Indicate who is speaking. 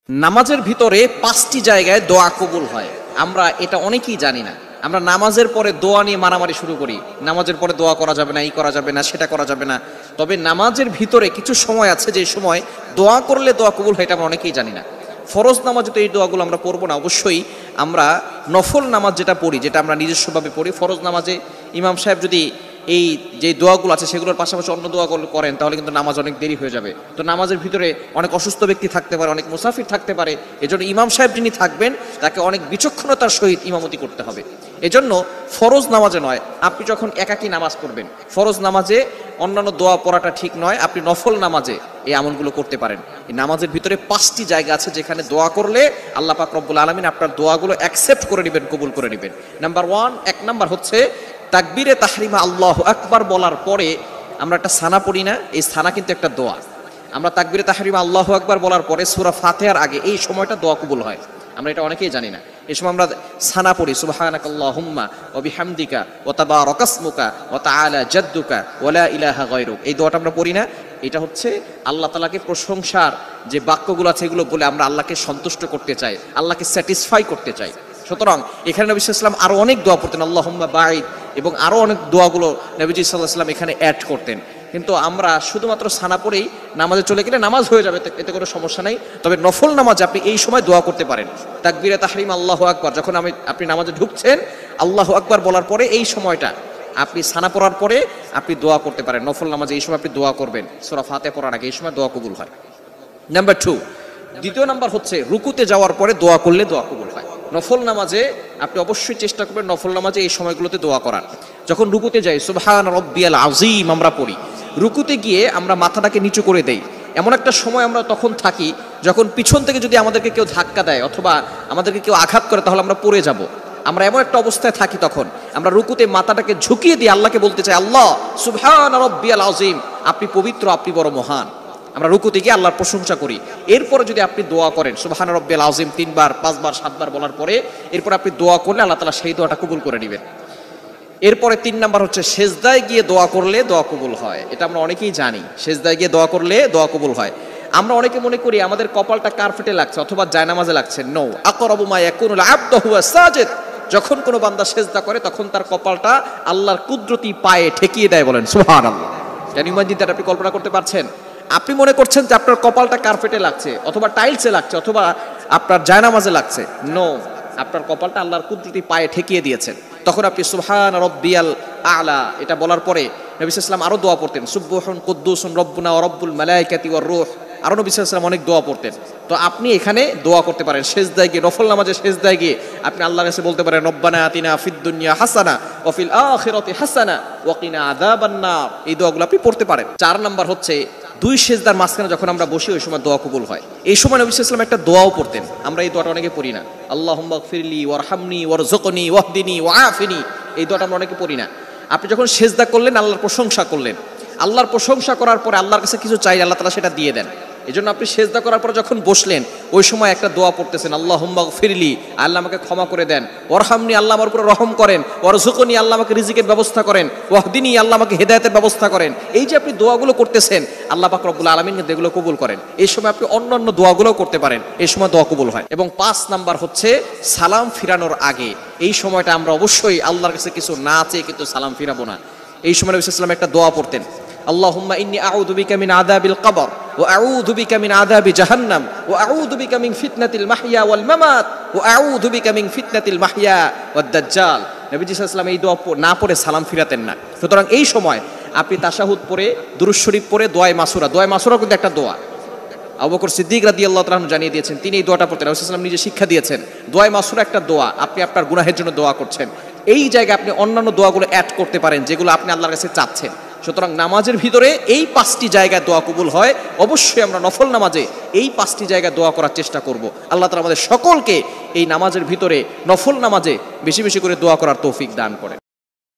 Speaker 1: নামাজের ভিতরে 5টি জায়গায় দোয়া কবুল হয়। আমরা এটা অনেকেই জানি না। আমরা নামাজের পরে দোয়া নিয়ে মারামারি শুরু করি, নামাজের পরে দোয়া করা যাবে না, এই করা যাবে না, সেটা করা যাবে না। তবে নামাজের ভিতরে কিছু সময় আছে যে সময় দোয়া করলে দোয়া কবুল হয়, এটা আমরা অনেকেই জানি না। ফরজ নামাজে তো এই দোয়াগুলো আমরা পড়বো না, অবশ্যই আমরা নফল নামাজ যেটা পড়ি, যেটা আমরা নিজস্বভাবে পড়ি। ফরজ নামাজে ইমাম সাহেব যদি এই যে দোয়াগুলো আছে সেগুলোর পাশাপাশি অন্য দোয়াগুলো করেন তাহলে কিন্তু নামাজ অনেক দেরি হয়ে যাবে। তো নামাজের ভিতরে অনেক অসুস্থ ব্যক্তি থাকতে পারে, অনেক মুসাফির থাকতে পারে, এজন্য ইমাম সাহেব যিনি থাকবেন তাকে অনেক বিচক্ষণতার সহিত ইমামতি করতে হবে। এজন্য ফরজ নামাজে নয়, আপনি যখন একাকী নামাজ পড়বেন, ফরজ নামাজে অন্যান্য দোয়া পড়াটা ঠিক নয়, আপনি নফল নামাজে এই আমলগুলো করতে পারেন। এই নামাজের ভিতরে 5টি জায়গা আছে যেখানে দোয়া করলে আল্লাহ পাক রব্বুল আলামিন আপনার দোয়াগুলো অ্যাকসেপ্ট করে নেবেন, কবুল করে নেবেন। নাম্বার 1 হচ্ছে তাকবীরে তাহরিমা আল্লাহু আকবার বলার পরে আমরা একটা সানা পড়ি না, এই সানা কিন্তু একটা দোয়া। আমরা তাকবীরে তাহরিমা আল্লাহু আকবার বলার পরে সূরা ফাতিহার আগে এই সময়টা দোয়া কবুল হয়, আমরা এটা অনেকেই জানি না। এই সময় আমরা সানা পড়ি, সুবহানাকাল্লাহুম্মা ওয়া বিহামদিকা ওয়া তাবারাকাসমুকা ওয়া তাআলা জাদ্দুকা ওয়া লা ইলাহা গায়রুক, এই দোয়াটা আমরা পড়ি না। এটা হচ্ছে আল্লাহ তাআলাকে প্রশংসার যে বাক্যগুলো আছে এগুলো বলে আমরা আল্লাহকে সন্তুষ্ট করতে চাই, আল্লাহকে স্যাটিসফাই করতে চাই। সুতরাং এখানে নবী সাল্লাল্লাহু আলাইহি ওয়াসাল্লাম আরো অনেক দোয়া পড়তেন, আল্লাহুম্মা বাঈদ, এবং আরো অনেক দোয়াগুলো নবীজি সাল্লাল্লাহু আলাইহি ওয়াসাল্লাম এখানে অ্যাড করতেন। কিন্তু আমরা শুধুমাত্র সানা পড়েই নামাজে চলে গেলে নামাজ হয়ে যাবে, এতে কোনো সমস্যা নেই। তবে নফল নামাজে আপনি এই সময় দোয়া করতে পারেন। তাকবীরে তাহরিম আল্লাহু আকবার, যখন আপনি নামাজে ঢুকছেন আল্লাহু আকবার বলার পরে এই সময়টা আপনি সানা পড়ার পরে আপনি দোয়া করতে পারেন। নফল নামাজে এই সময় আপনি দোয়া করবেন, সূরা ফাতিহা পড়ার আগে এই সময় দোয়া কবুল হয়। নাম্বার 2, দ্বিতীয় নাম্বার হচ্ছে রুকুতে যাওয়ার পরে দোয়া করলে দোয়া কবুল হয়। নফল নামাজে আপনি অবশ্যই চেষ্টা করবেন নফল নামাজে এই সময়গুলোতে দোয়া করার। যখন রুকুতে যাই সুবহান রাব্বিয়াল আযীম আমরা পড়ি, রুকুতে গিয়ে আমরা মাথাটাকে নিচু করে দেই। এমন একটা সময় আমরা তখন থাকি যখন পিছন থেকে যদি আমাদেরকে কেউ ধাক্কা দেয় অথবা আমাদেরকে কেউ আঘাত করে তাহলে আমরা পড়ে যাব। আমরা এমন একটা অবস্থায় থাকি, তখন আমরা রুকুতে মাথাটাকে ঝুঁকিয়ে দিয়ে আল্লাহকে বলতে চাই, আল্লাহ সুবহান রাব্বিয়াল আযীম, আপনি পবিত্র, আপনি বড় মহান। আমরা রুকুতে গিয়ে আল্লাহর প্রশংসা করি। এরপরে যদি আপনি দোয়া করেন সুবহান রাব্বিয়াল আযীম 3 বার 5 বার 7 বার বলার পরে এরপর আপনি দোয়া করলে আল্লাহ তাআলা সেই দোয়াটা কবুল করে নেবেন। এরপরে 3 নাম্বার হচ্ছে সেজদায় গিয়ে দোয়া করলে দোয়া কবুল হয়। এটা আমরা অনেকেই জানি, সেজদায় গিয়ে দোয়া করলে দোয়া কবুল হয়। আমরা অনেকে মনে করি আমাদের কপালটা কার্পেটে লাগছে অথবা জায়নামাজে লাগছে। নো, আকরাবু মা ইয়াকুনুল আবদু হুয়া সাজিদ, যখন কোনো বান্দা সেজদা করে তখন তার কপালটা আল্লাহর কুদরতি পায়ে ঠেকিয়ে দেয়। বলেন সুবহানাল্লাহ। Can you imagine that? আপনি কল্পনা করতে পারছেন? আপনি মনে করছেন যে আপনার কপালটা কার্পেটে লাগছে অথবা টাইলসে লাগছে অথবা আপনার জায়নামাজে লাগছে। নো, আপনার কপালটা আল্লাহর কুদরতি পায়ে ঠেকিয়ে দিয়েছেন। তখন আপনি সুবহান রাব্বিয়াল আ'লা এটা বলার পরে নবী সাল্লাল্লাহু আলাইহি ওয়াসাল্লাম আরো দোয়া পড়তেন, সুবহুন কুদ্দুসুন রব্বুনা ওয়া রব্বুল মালায়েকাতি ওয়ার রূহ, আরো নবী সাল্লাল্লাহু আলাইহি ওয়াসাল্লাম অনেক দোয়া পড়তেন। তো আপনি এখানে দোয়া করতে পারেন সেজদায় গিয়ে, নফল নামাজে সেজদায় গিয়ে আপনি আল্লাহর কাছে বলতে পারেন, রব্বানা আতিনা ফিদ দুনিয়া হাসানা ওয়া ফিল আখিরাতি হাসানা ওয়া কিনা আযাবান নার, এই দোয়াগুলো আপনি পড়তে পারেন। 4 নাম্বার হচ্ছে 2 সেজদার মাঝখানে যখন আমরা বসি ওই সময় দোয়া কবুল হয়। এই সময় নবী সাল্লাল্লাহু আলাইহি ওয়াসাল্লাম একটা দোয়াও পড়তেন, আমরা এই দোয়াটা অনেকে পড়ি না। আল্লাহুম্মা গফিরলি ওয়ারহামনি ওয়ারযুকনি ওয়াহদিনি ওয়াআফিনি, এই দোয়াটা আমরা অনেকে পড়ি না। আপনি যখন সেজদা করলেন আল্লাহর প্রশংসা করলেন, আল্লাহর প্রশংসা করার পরে আল্লাহর কাছে কিছু চাই, আল্লাহ তাআলা সেটা দিয়ে দেন। এজন্য আপনি সেজদা করার পরে যখন বসলেন ওই সময় একটা দোয়া পড়তেছেন, আল্লাহুম্মা গফিরলি, আল্লাহ আমাকে ক্ষমা করে দেন, ওয়ারহামনি, আল্লাহ আমার উপরে রহম করেন, ওয়ারযুকনি, আল্লাহ আমাকে রিজিকের ব্যবস্থা করেন, ওয়াহদিনি, আল্লাহ আমাকে হেদায়েতের ব্যবস্থা করেন। এই যে আপনি দোয়াগুলো করতেছেন আল্লাহ পাক রব্বুল আলামিন কিন্তু এগুলো কবুল করেন। এই সময় আপনি অন্যান্য দোয়াগুলোও করতে পারেন, এই সময় দোয়া কবুল হয়। এবং 5 নাম্বার হচ্ছে সালাম ফিরানোর আগে, এই সময়টা আমরা অবশ্যই আল্লাহর কাছে কিছু না চেয়ে কিন্তু সালাম ফিরাবো না। এই সময় নবী সাল্লাল্লাহু আলাইহি ওয়াসাল্লাম একটা দোয়া পড়তেন, আল্লাহুম্মা ইন্নী আউযু বিকা মিন আযাবিল কবর ওয়া আউযু বিকা মিন আযাবি জাহান্নাম ওয়া আউযু বিকা মিন ফিতনাতিল মাহইয়া ওয়াল মামাত ওয়া আউযু বিকা মিন ফিতনাতিল মাহইয়া ওয়াদ দাজ্জাল। নবীজি সাল্লাল্লাহু আলাইহি ওয়াসাল্লাম এই দোয়া না পড়ে সালাম ফিরাতেন না। সুতরাং এই সময় আপনি তাশাহুদ পড়ে দুরূদ শরীফ পড়ে দোয়ায়ে মাসুরা কিন্তু একটা দোয়া। আবু বকর সিদ্দিক রাদিয়াল্লাহু তাআলা আনহু জানিয়ে দিয়েছেন, তিনি এই দোয়াটা পড়তেন, রাসূল সাল্লাল্লাহু আলাইহি ওয়াসাল্লাম নিজে শিক্ষা দিয়েছেন। দোয়ায়ে মাসুরা একটা দোয়া, আপনি আপনার গুনাহের জন্য দোয়া করছেন। এই জায়গায় আপনি অন্যান্য দোয়াগুলো অ্যাড করতে পারেন যেগুলো আপনি আল্লাহর কাছে চাচ্ছেন। সুতরাং নামাজের ভিতরে এই 5টি জায়গায় দোয়া কবুল হয়। অবশ্যই আমরা নফল নামাজে এই 5টি জায়গায় দোয়া করার চেষ্টা করব। আল্লাহ তাআলা আমাদের সকলকে এই নামাজের ভিতরে নফল নামাজে বেশি বেশি করে দোয়া করার তৌফিক দান করেন।